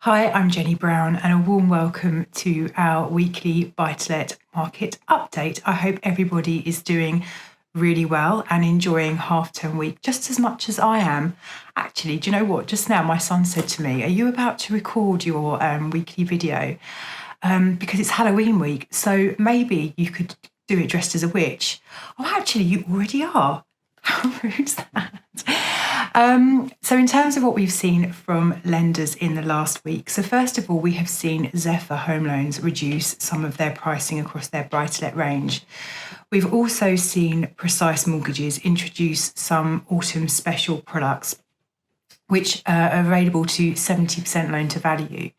Hi, I'm Jenny Brown and a warm welcome to our weekly Buy-to-Let market update. I hope everybody is doing really well and enjoying half-term week just as much as I am. Actually, do you know what? Just now my son said to me, are you about to record your weekly video? Because it's Halloween week, so maybe you could do it dressed as a witch. Oh, actually, you already are. How rude is that? So in terms of what we've seen from lenders in the last week, so first of all, we have seen Zephyr Home Loans reduce some of their pricing across their buy-to-let range. We've also seen Precise Mortgages introduce some autumn special products which are available to 70% loan to value.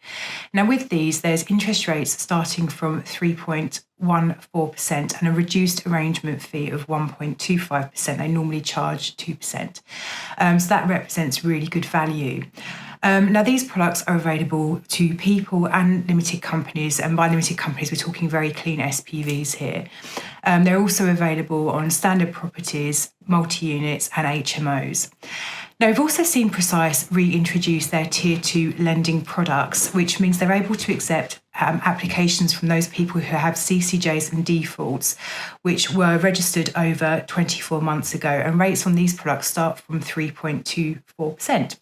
Now with these, there's interest rates starting from 3.14% and a reduced arrangement fee of 1.25%. They normally charge 2%. So that represents really good value. Now, these products are available to people and limited companies, and by limited companies, we're talking very clean SPVs here. They're also available on standard properties, multi-units and HMOs. Now, we've also seen Precise reintroduce their Tier 2 lending products, which means they're able to accept applications from those people who have CCJs and defaults, which were registered over 24 months ago, and rates on these products start from 3.24%.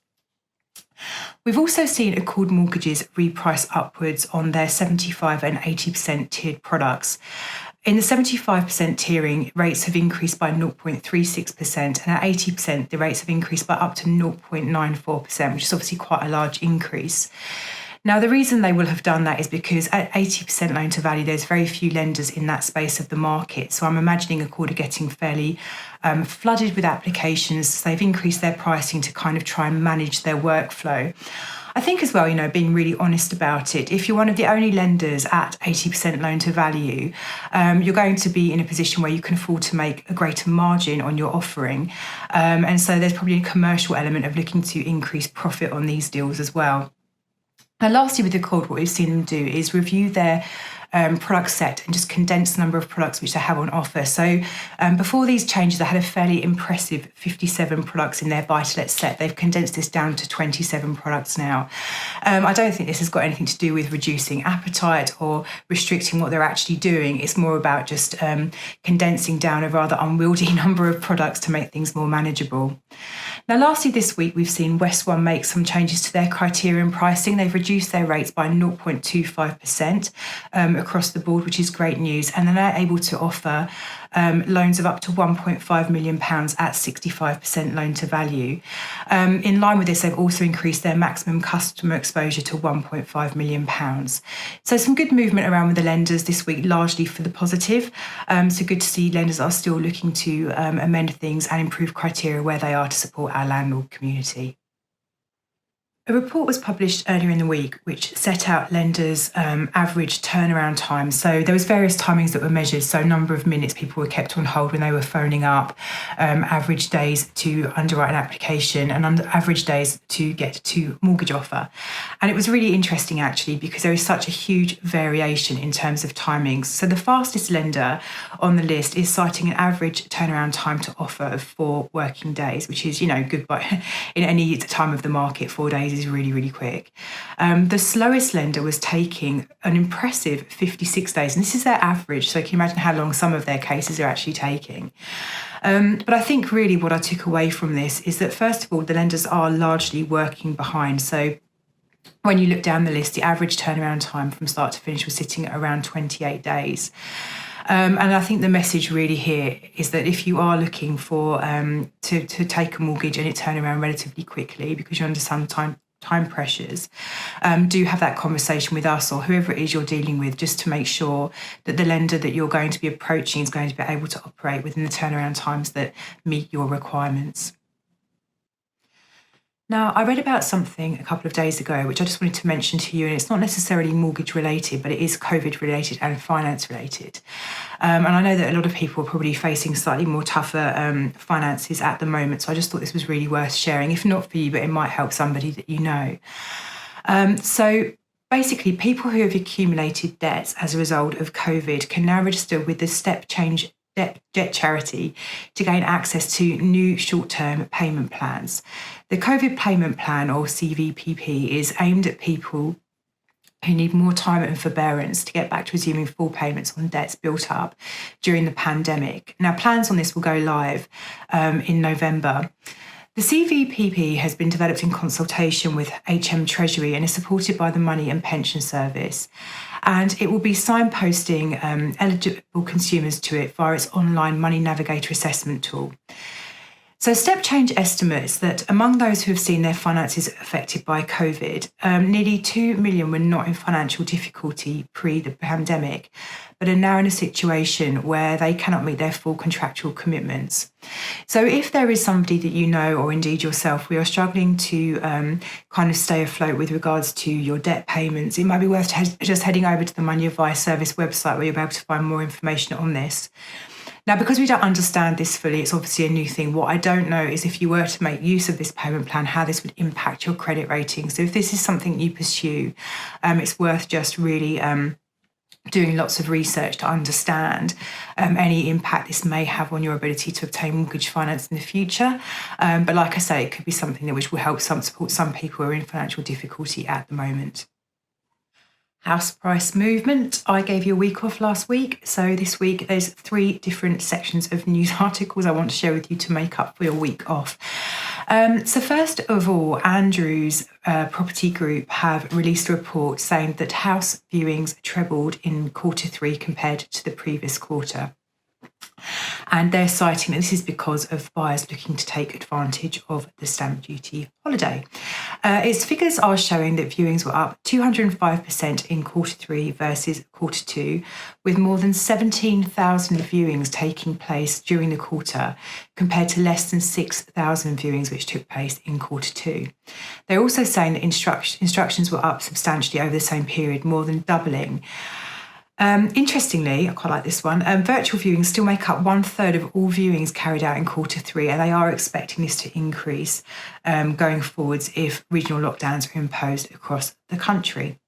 We've also seen Accord Mortgages reprice upwards on their 75 and 80% tiered products. In the 75% tiering, rates have increased by 0.36%, and at 80%, the rates have increased by up to 0.94%, which is obviously quite a large increase. Now, the reason they will have done that is because at 80% loan to value, there's very few lenders in that space of the market. So I'm imagining Accord are getting fairly flooded with applications. So they've increased their pricing to kind of try and manage their workflow. I think as well, being really honest about it, if you're one of the only lenders at 80% loan to value, you're going to be in a position where you can afford to make a greater margin on your offering. And so there's probably a commercial element of looking to increase profit on these deals as well. Now, lastly, with Accord, what we've seen them do is review their product set and just condense the number of products which they have on offer. So before these changes, they had a fairly impressive 57 products in their buy-to-let set. They've condensed this down to 27 products now. I don't think this has got anything to do with reducing appetite or restricting what they're actually doing. It's more about just condensing down a rather unwieldy number of products to make things more manageable. Now, lastly, this week, we've seen West One make some changes to their criterion pricing. They've reduced their rates by 0.25% across the board, which is great news. And they're now able to offer loans of up to £1.5 million at 65% loan to value. In line with this, they've also increased their maximum customer exposure to £1.5 million. So some good movement around with the lenders this week, largely for the positive. So good to see lenders are still looking to amend things and improve criteria where they are to support our landlord community. A report was published earlier in the week which set out lenders' average turnaround time. So there was various timings that were measured. So number of minutes people were kept on hold when they were phoning up, average days to underwrite an application, and average days to get to mortgage offer. And it was really interesting actually because there is such a huge variation in terms of timings. So the fastest lender on the list is citing an average turnaround time to offer of 4 working days, which is, good, but in any time of the market, 4 days is really, really quick. The slowest lender was taking an impressive 56 days, and this is their average, so you can imagine how long some of their cases are actually taking. But I think really what I took away from this is that, first of all, the lenders are largely working behind. So when you look down the list, the average turnaround time from start to finish was sitting at around 28 days. And I think the message really here is that if you are looking for to take a mortgage and it turn around relatively quickly because you understand time pressures, do have that conversation with us or whoever it is you're dealing with, just to make sure that the lender that you're going to be approaching is going to be able to operate within the turnaround times that meet your requirements. Now, I read about something a couple of days ago, which I just wanted to mention to you, and it's not necessarily mortgage related, but it is COVID related and finance related. And I know that a lot of people are probably facing slightly more tougher finances at the moment. So I just thought this was really worth sharing, if not for you, but it might help somebody that you know. So basically, people who have accumulated debts as a result of COVID can now register with the step change debt charity to gain access to new short-term payment plans. The COVID Payment Plan, or CVPP, is aimed at people who need more time and forbearance to get back to resuming full payments on debts built up during the pandemic. Now, plans on this will go live in November. The CVPP has been developed in consultation with HM Treasury and is supported by the Money and Pension Service. And it will be signposting eligible consumers to it via its online Money Navigator assessment tool. So Step Change estimates that among those who have seen their finances affected by COVID, nearly 2 million were not in financial difficulty pre the pandemic, but are now in a situation where they cannot meet their full contractual commitments. So if there is somebody that you know, or indeed yourself, we are struggling to kind of stay afloat with regards to your debt payments, it might be worth just heading over to the Money Advice Service website where you'll be able to find more information on this. Now, because we don't understand this fully, it's obviously a new thing. What I don't know is if you were to make use of this payment plan, how this would impact your credit rating. So if this is something you pursue, it's worth just really doing lots of research to understand any impact this may have on your ability to obtain mortgage finance in the future. But like I say, it could be something that which will help support some people who are in financial difficulty at the moment. House price movement. I gave you a week off last week. So this week there's 3 different sections of news articles I want to share with you to make up for your week off. So first of all, Andrews Property Group have released a report saying that house viewings trebled in Q3 compared to the previous quarter. And they're citing that this is because of buyers looking to take advantage of the stamp duty holiday. Its figures are showing that viewings were up 205% in Q3 versus Q2, with more than 17,000 viewings taking place during the quarter, compared to less than 6,000 viewings which took place in Q2. They're also saying that instructions were up substantially over the same period, more than doubling. Interestingly, I quite like this one, virtual viewings still make up 1/3 of all viewings carried out in Q3, and they are expecting this to increase going forwards if regional lockdowns are imposed across the country.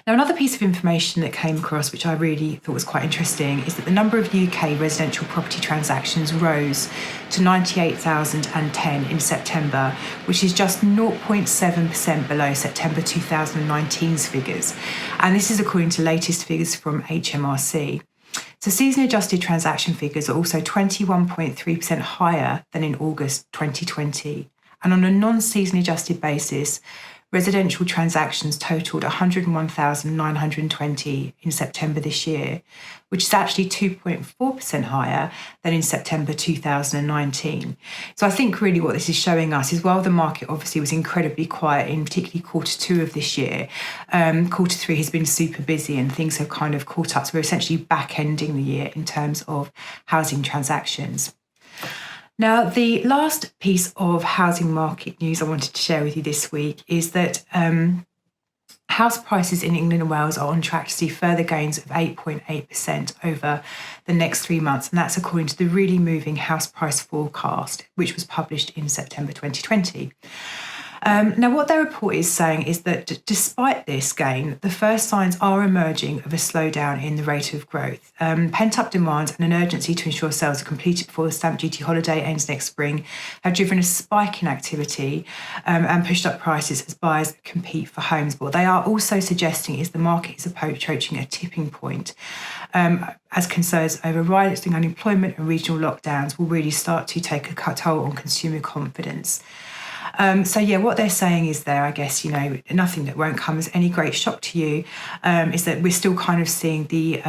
Now, another piece of information that came across, which I really thought was quite interesting, is that the number of UK residential property transactions rose to 98,010 in September, which is just 0.7% below September 2019's figures. And this is according to latest figures from HMRC. So season adjusted transaction figures are also 21.3% higher than in August 2020. And on a non-season adjusted basis, residential transactions totaled 101,920 in September this year, which is actually 2.4% higher than in September 2019. So I think really what this is showing us is while the market obviously was incredibly quiet in particularly Q2 of this year, Q3 has been super busy and things have kind of caught up. So we're essentially back-ending the year in terms of housing transactions. Now, the last piece of housing market news I wanted to share with you this week is that house prices in England and Wales are on track to see further gains of 8.8% over the next 3 months. And that's according to the Really Moving House Price Forecast, which was published in September 2020. Now, what their report is saying is that despite this gain, the first signs are emerging of a slowdown in the rate of growth. Pent-up demand and an urgency to ensure sales are completed before the stamp duty holiday ends next spring have driven a spike in activity and pushed up prices as buyers compete for homes. But what they are also suggesting is the market is approaching a tipping point as concerns over rising unemployment and regional lockdowns will really start to take a toll on consumer confidence. What they're saying is there, I guess, nothing that won't come as any great shock to you, is that we're still kind of seeing the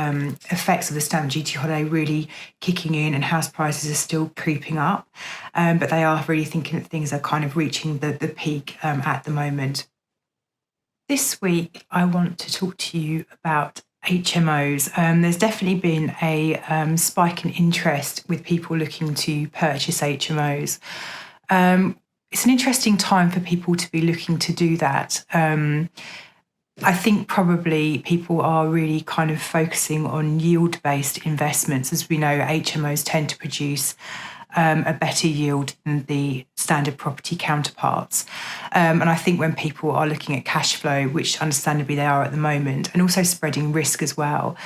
effects of the stamp duty holiday really kicking in and house prices are still creeping up. But they are really thinking that things are kind of reaching the peak at the moment. This week, I want to talk to you about HMOs. There's definitely been a spike in interest with people looking to purchase HMOs. It's an interesting time for people to be looking to do that. I think probably people are really kind of focusing on yield-based investments. As we know, HMOs tend to produce a better yield than the standard property counterparts. And I think when people are looking at cash flow, which understandably they are at the moment, and also spreading risk as well,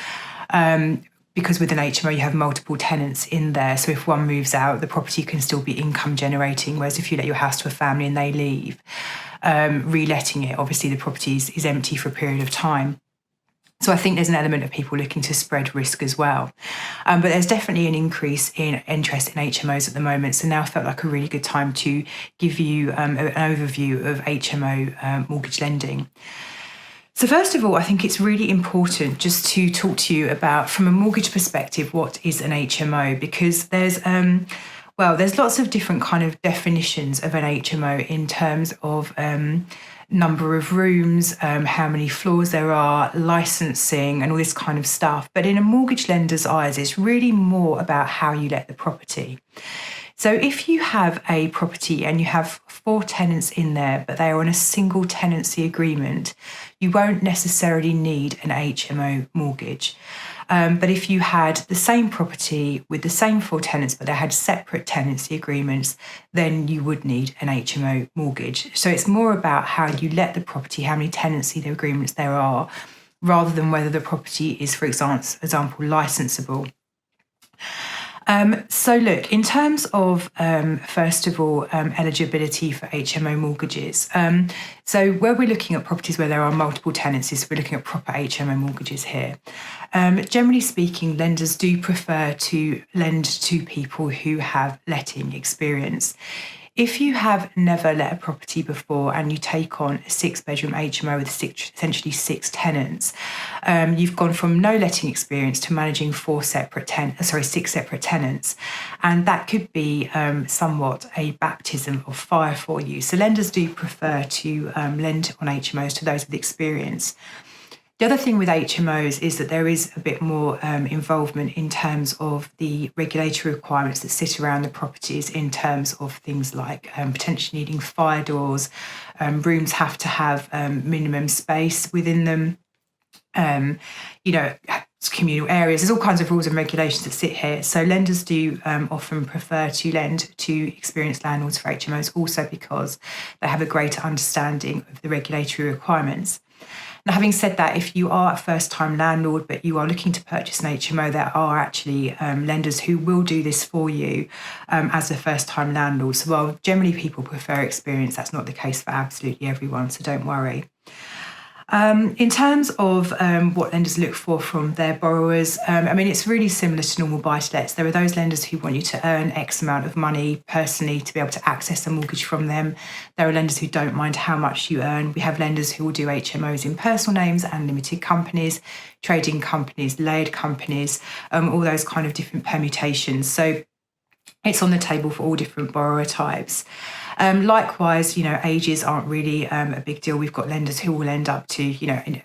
because with an HMO you have multiple tenants in there. So if one moves out, the property can still be income generating. Whereas if you let your house to a family and they leave, reletting it, obviously the property is empty for a period of time. So I think there's an element of people looking to spread risk as well. But there's definitely an increase in interest in HMOs at the moment. So now felt like a really good time to give you an overview of HMO mortgage lending. So first of all, I think it's really important just to talk to you about, from a mortgage perspective, what is an HMO, because there's lots of different kind of definitions of an HMO in terms of number of rooms, how many floors there are, licensing and all this kind of stuff. But in a mortgage lender's eyes, it's really more about how you let the property. So if you have a property and you have 4 tenants in there, but they are on a single tenancy agreement, you won't necessarily need an HMO mortgage. But if you had the same property with the same 4 tenants, but they had separate tenancy agreements, then you would need an HMO mortgage. So it's more about how you let the property, how many tenancy agreements there are, rather than whether the property is, for example, licensable. So look, in terms of, first of all, eligibility for HMO mortgages. So where we're looking at properties where there are multiple tenancies, we're looking at proper HMO mortgages here. Generally speaking, lenders do prefer to lend to people who have letting experience. If you have never let a property before and you take on a 6-bedroom HMO with essentially 6 tenants, you've gone from no letting experience to managing 6 separate tenants. And that could be somewhat a baptism of fire for you. So lenders do prefer to lend on HMOs to those with experience. The other thing with HMOs is that there is a bit more involvement in terms of the regulatory requirements that sit around the properties, in terms of things like potentially needing fire doors. Rooms have to have minimum space within them. Communal areas. There's all kinds of rules and regulations that sit here. So lenders do often prefer to lend to experienced landlords for HMOs, also because they have a greater understanding of the regulatory requirements. Now, having said that, if you are a first-time landlord but you are looking to purchase an HMO, there are actually lenders who will do this for you as a first-time landlord. So while generally people prefer experience, that's not the case for absolutely everyone, so don't worry. In terms of what lenders look for from their borrowers, it's really similar to normal buy-to-lets. There are those lenders who want you to earn X amount of money personally to be able to access a mortgage from them. There are lenders who don't mind how much you earn. We have lenders who will do HMOs in personal names and limited companies, trading companies, layered companies, all those kind of different permutations. So it's on the table for all different borrower types. Likewise, ages aren't really a big deal. We've got lenders who will end up to, an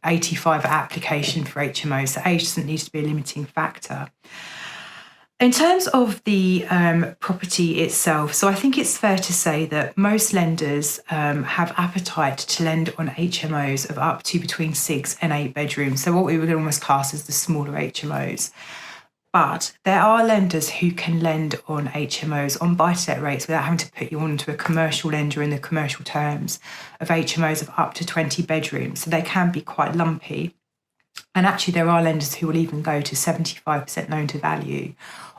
85 application for HMO. So age doesn't need to be a limiting factor. In terms of the property itself, so I think it's fair to say that most lenders have appetite to lend on HMOs of up to between 6 and 8 bedrooms. So what we would almost class as the smaller HMOs. But there are lenders who can lend on HMOs on buy-to-let rates without having to put you onto a commercial lender in the commercial terms of HMOs of up to 20 bedrooms. So they can be quite lumpy. And actually there are lenders who will even go to 75% loan to value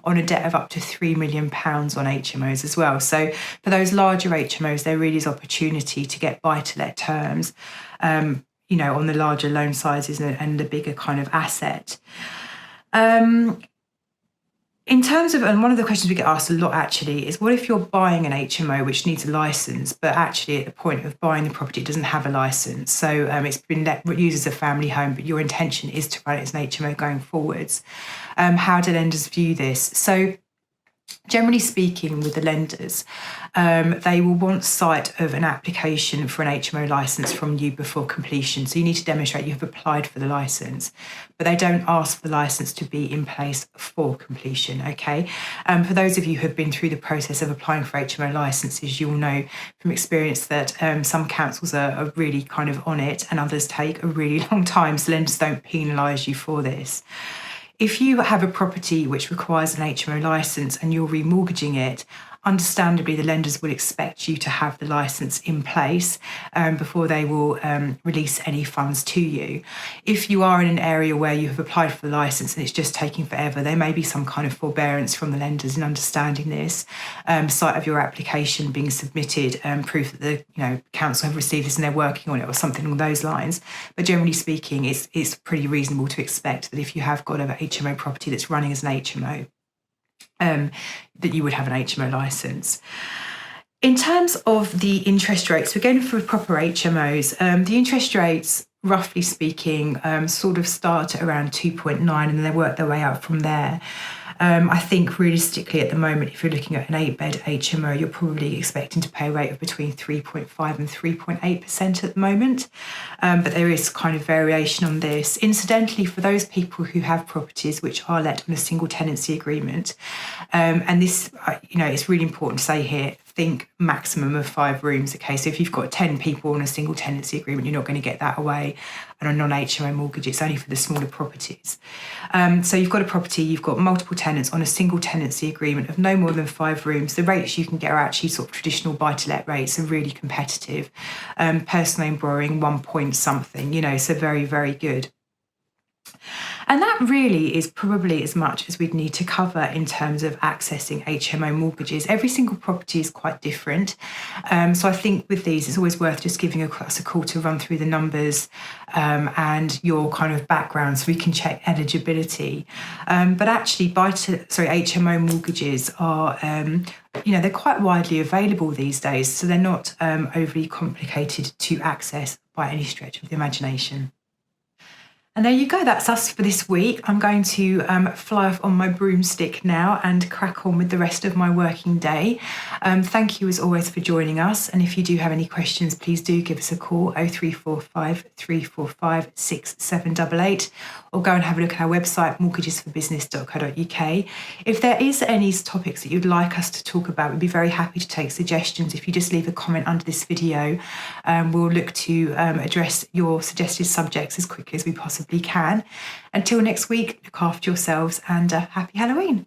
on a debt of up to £3 million on HMOs as well. So for those larger HMOs, there really is opportunity to get buy-to-let terms, on the larger loan sizes and the bigger kind of asset. In terms of, and one of the questions we get asked a lot actually is, what if you're buying an HMO which needs a license, but actually at the point of buying the property it doesn't have a license? So it's been used as a family home, but your intention is to run it as an HMO going forwards. How do lenders view this? So generally speaking, with the lenders, they will want sight of an application for an HMO licence from you before completion. So you need to demonstrate you have applied for the licence, but they don't ask for the licence to be in place for completion, okay? For those of you who have been through the process of applying for HMO licences, you'll know from experience that some councils are really kind of on it and others take a really long time, so lenders don't penalise you for this. If you have a property which requires an HMO licence and you're remortgaging it, understandably, the lenders will expect you to have the licence in place before they will release any funds to you. If you are in an area where you have applied for the licence and it's just taking forever, there may be some kind of forbearance from the lenders in understanding this. Sight of your application being submitted, proof that the council have received this and they're working on it, or something along those lines. But generally speaking, it's pretty reasonable to expect that if you have got an HMO property that's running as an HMO, that you would have an HMO licence. In terms of the interest rates, we're going for proper HMOs. The interest rates, roughly speaking, sort of start at around 2.9 and then they work their way out from there. I think realistically at the moment, if you're looking at an 8-bed HMO, you're probably expecting to pay a rate of between 3.5 and 3.8% at the moment. But there is kind of variation on this. Incidentally, for those people who have properties which are let on a single tenancy agreement, and this, it's really important to say here, think maximum of 5 rooms. Okay, so if you've got 10 people on a single tenancy agreement, you're not going to get that away on a non-HMO mortgage. It's only for the smaller properties. So you've got a property, you've got multiple tenants on a single tenancy agreement of no more than 5 rooms. The rates you can get are actually sort of traditional buy-to-let rates and really competitive. Personal loan borrowing 1 point something, so very, very good. And that really is probably as much as we'd need to cover in terms of accessing HMO mortgages. Every single property is quite different. So I think with these, it's always worth just giving us a call to run through the numbers and your kind of background so we can check eligibility. But actually, HMO mortgages are, they're quite widely available these days. So they're not overly complicated to access by any stretch of the imagination. And there you go, that's us for this week. I'm going to fly off on my broomstick now and crack on with the rest of my working day. Thank you as always for joining us. And if you do have any questions, please do give us a call, 0345 345 6788, or go and have a look at our website, mortgagesforbusiness.co.uk. If there is any topics that you'd like us to talk about, we'd be very happy to take suggestions. If you just leave a comment under this video, we'll look to address your suggested subjects as quickly as we possibly can. Until next week, look after yourselves and happy Halloween.